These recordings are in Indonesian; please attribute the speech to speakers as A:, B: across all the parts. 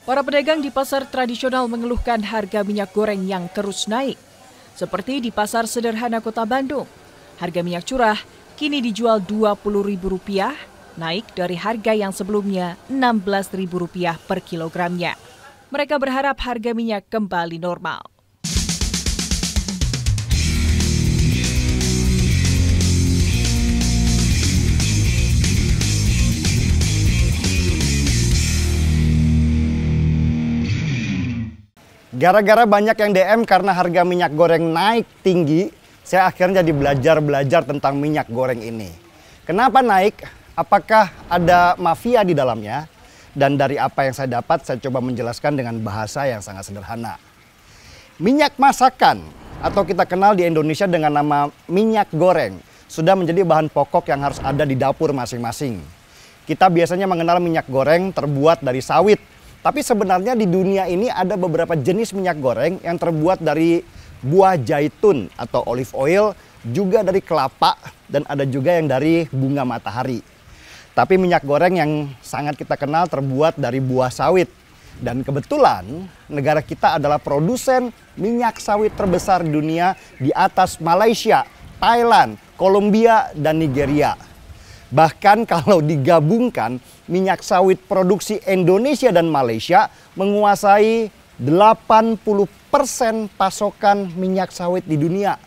A: Para pedagang di pasar tradisional mengeluhkan harga minyak goreng yang terus naik. Seperti di Pasar Sederhana Kota Bandung, harga minyak curah kini dijual Rp20.000, naik dari harga yang sebelumnya Rp16.000 per kilogramnya. Mereka berharap harga minyak kembali normal.
B: Gara-gara banyak yang DM karena harga minyak goreng naik tinggi, saya akhirnya jadi belajar tentang minyak goreng ini. Kenapa naik? Apakah ada mafia di dalamnya? Dan dari apa yang saya dapat, saya coba menjelaskan dengan bahasa yang sangat sederhana. Minyak masakan, atau kita kenal di Indonesia dengan nama minyak goreng, sudah menjadi bahan pokok yang harus ada di dapur masing-masing. Kita biasanya mengenal minyak goreng terbuat dari sawit. Tapi sebenarnya di dunia ini ada beberapa jenis minyak goreng yang terbuat dari buah zaitun atau olive oil, juga dari kelapa, dan ada juga yang dari bunga matahari. Tapi minyak goreng yang sangat kita kenal terbuat dari buah sawit. Dan kebetulan negara kita adalah produsen minyak sawit terbesar di dunia di atas Malaysia, Thailand, Kolombia, dan Nigeria. Bahkan kalau digabungkan, minyak sawit produksi Indonesia dan Malaysia menguasai 80% pasokan minyak sawit di dunia.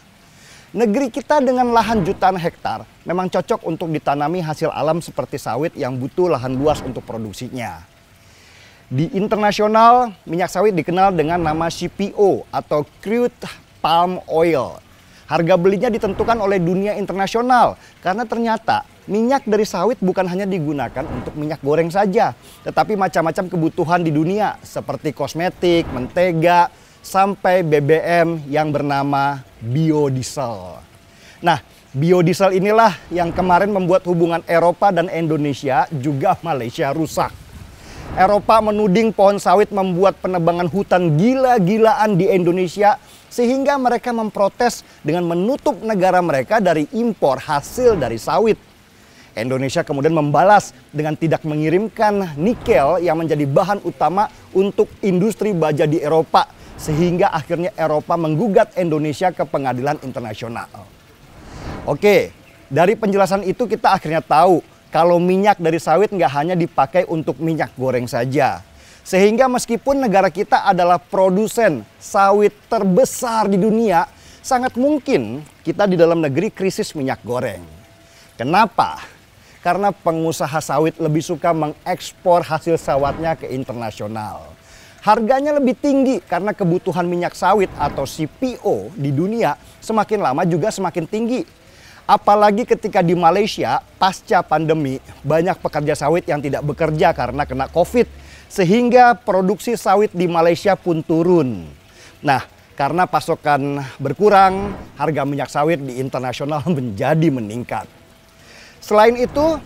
B: Negeri kita dengan lahan jutaan hektar memang cocok untuk ditanami hasil alam seperti sawit yang butuh lahan luas untuk produksinya. Di internasional, minyak sawit dikenal dengan nama CPO atau Crude Palm Oil. Harga belinya ditentukan oleh dunia internasional karena ternyata minyak dari sawit bukan hanya digunakan untuk minyak goreng saja, tetapi macam-macam kebutuhan di dunia seperti kosmetik, mentega, sampai BBM yang bernama biodiesel. Nah, biodiesel inilah yang kemarin membuat hubungan Eropa dan Indonesia juga Malaysia rusak. Eropa menuding pohon sawit membuat penebangan hutan gila-gilaan di Indonesia, sehingga mereka memprotes dengan menutup negara mereka dari impor hasil dari sawit. Indonesia kemudian membalas dengan tidak mengirimkan nikel yang menjadi bahan utama untuk industri baja di Eropa, sehingga akhirnya Eropa menggugat Indonesia ke pengadilan internasional. Oke, dari penjelasan itu kita akhirnya tahu kalau minyak dari sawit nggak hanya dipakai untuk minyak goreng saja. Sehingga meskipun negara kita adalah produsen sawit terbesar di dunia, sangat mungkin kita di dalam negeri krisis minyak goreng. Kenapa? Karena pengusaha sawit lebih suka mengekspor hasil sawitnya ke internasional. Harganya lebih tinggi karena kebutuhan minyak sawit atau CPO di dunia semakin lama juga semakin tinggi. Apalagi ketika di Malaysia pasca pandemi banyak pekerja sawit yang tidak bekerja karena kena COVID. Sehingga produksi sawit di Malaysia pun turun. Nah, karena pasokan berkurang, harga minyak sawit di internasional menjadi meningkat. Selain itu,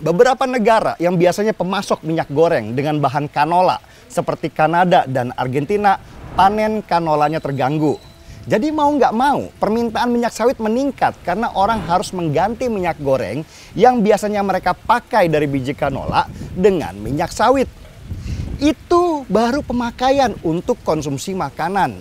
B: beberapa negara yang biasanya pemasok minyak goreng dengan bahan kanola seperti Kanada dan Argentina, panen kanolanya terganggu. Jadi mau nggak mau, permintaan minyak sawit meningkat karena orang harus mengganti minyak goreng yang biasanya mereka pakai dari biji kanola dengan minyak sawit. Itu baru pemakaian untuk konsumsi makanan.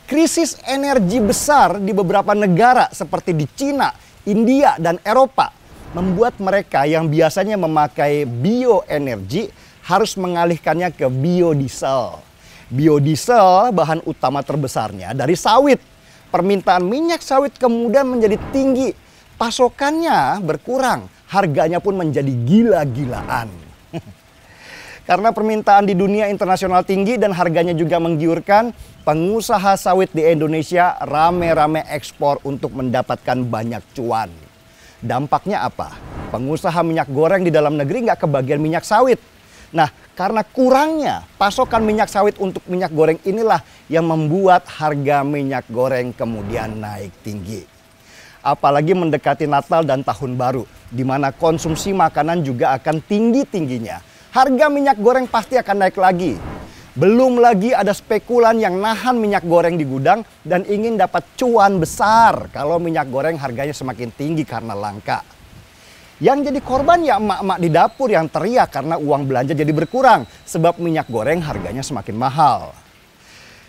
B: Krisis energi besar di beberapa negara seperti di Cina, India, dan Eropa membuat mereka yang biasanya memakai bioenergi harus mengalihkannya ke biodiesel. Biodiesel bahan utama terbesarnya dari sawit. Permintaan minyak sawit kemudian menjadi tinggi. Pasokannya berkurang, harganya pun menjadi gila-gilaan. Karena permintaan di dunia internasional tinggi dan harganya juga menggiurkan, pengusaha sawit di Indonesia rame-rame ekspor untuk mendapatkan banyak cuan. Dampaknya apa? Pengusaha minyak goreng di dalam negeri nggak kebagian minyak sawit. Nah, karena kurangnya pasokan minyak sawit untuk minyak goreng inilah yang membuat harga minyak goreng kemudian naik tinggi. Apalagi mendekati Natal dan Tahun Baru, di mana konsumsi makanan juga akan tinggi-tingginya. Harga minyak goreng pasti akan naik lagi. Belum lagi ada spekulan yang nahan minyak goreng di gudang dan ingin dapat cuan besar kalau minyak goreng harganya semakin tinggi karena langka. Yang jadi korban ya emak-emak di dapur yang teriak karena uang belanja jadi berkurang sebab minyak goreng harganya semakin mahal.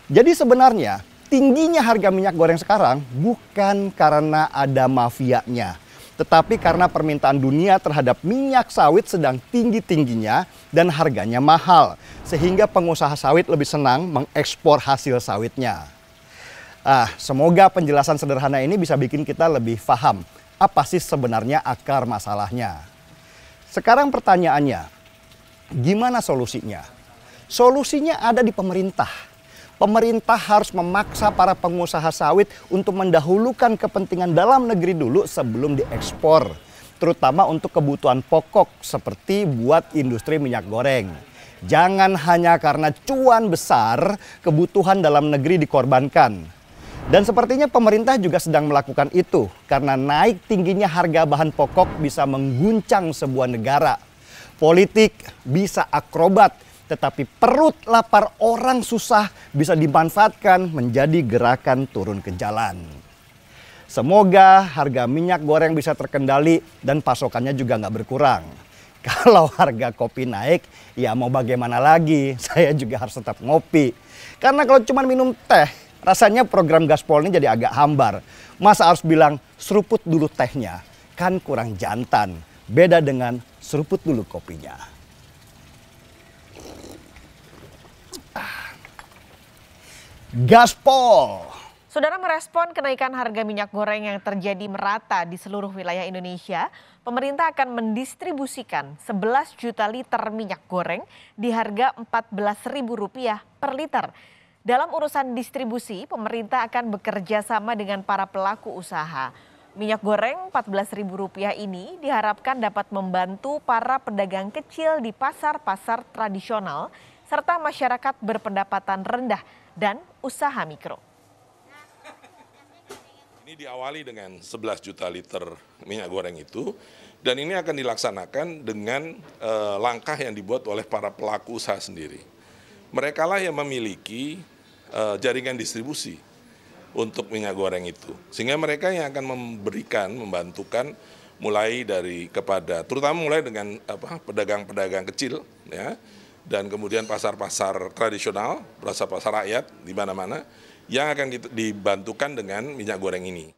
B: Jadi sebenarnya tingginya harga minyak goreng sekarang bukan karena ada mafianya, tetapi karena permintaan dunia terhadap minyak sawit sedang tinggi-tingginya dan harganya mahal, sehingga pengusaha sawit lebih senang mengekspor hasil sawitnya. Semoga penjelasan sederhana ini bisa bikin kita lebih paham apa sih sebenarnya akar masalahnya. Sekarang pertanyaannya, gimana solusinya? Solusinya ada di pemerintah. Pemerintah harus memaksa para pengusaha sawit untuk mendahulukan kepentingan dalam negeri dulu sebelum diekspor. Terutama untuk kebutuhan pokok seperti buat industri minyak goreng. Jangan hanya karena cuan besar, kebutuhan dalam negeri dikorbankan. Dan sepertinya pemerintah juga sedang melakukan itu karena naik tingginya harga bahan pokok bisa mengguncang sebuah negara. Politik bisa akrobat, tetapi perut lapar orang susah bisa dimanfaatkan menjadi gerakan turun ke jalan. Semoga harga minyak goreng bisa terkendali dan pasokannya juga nggak berkurang. Kalau harga kopi naik, ya mau bagaimana lagi, saya juga harus tetap ngopi. Karena kalau cuma minum teh, rasanya program Gaspol ini jadi agak hambar. Masa harus bilang seruput dulu tehnya, kan kurang jantan. Beda dengan seruput dulu kopinya. Gaspol.
A: Saudara, merespon kenaikan harga minyak goreng yang terjadi merata di seluruh wilayah Indonesia, pemerintah akan mendistribusikan 11 juta liter minyak goreng di harga Rp14.000 per liter. Dalam urusan distribusi, pemerintah akan bekerja sama dengan para pelaku usaha. Minyak goreng Rp14.000 ini diharapkan dapat membantu para pedagang kecil di pasar-pasar tradisional serta masyarakat berpendapatan rendah dan usaha mikro.
C: Ini diawali dengan 11 juta liter minyak goreng itu, dan ini akan dilaksanakan dengan langkah yang dibuat oleh para pelaku usaha sendiri. Mereka lah yang memiliki jaringan distribusi untuk minyak goreng itu, sehingga mereka yang akan membantukan mulai dari terutama mulai dengan pedagang-pedagang kecil, ya, dan kemudian pasar-pasar tradisional, pasar-pasar rakyat di mana-mana yang akan dibantukan dengan minyak goreng ini.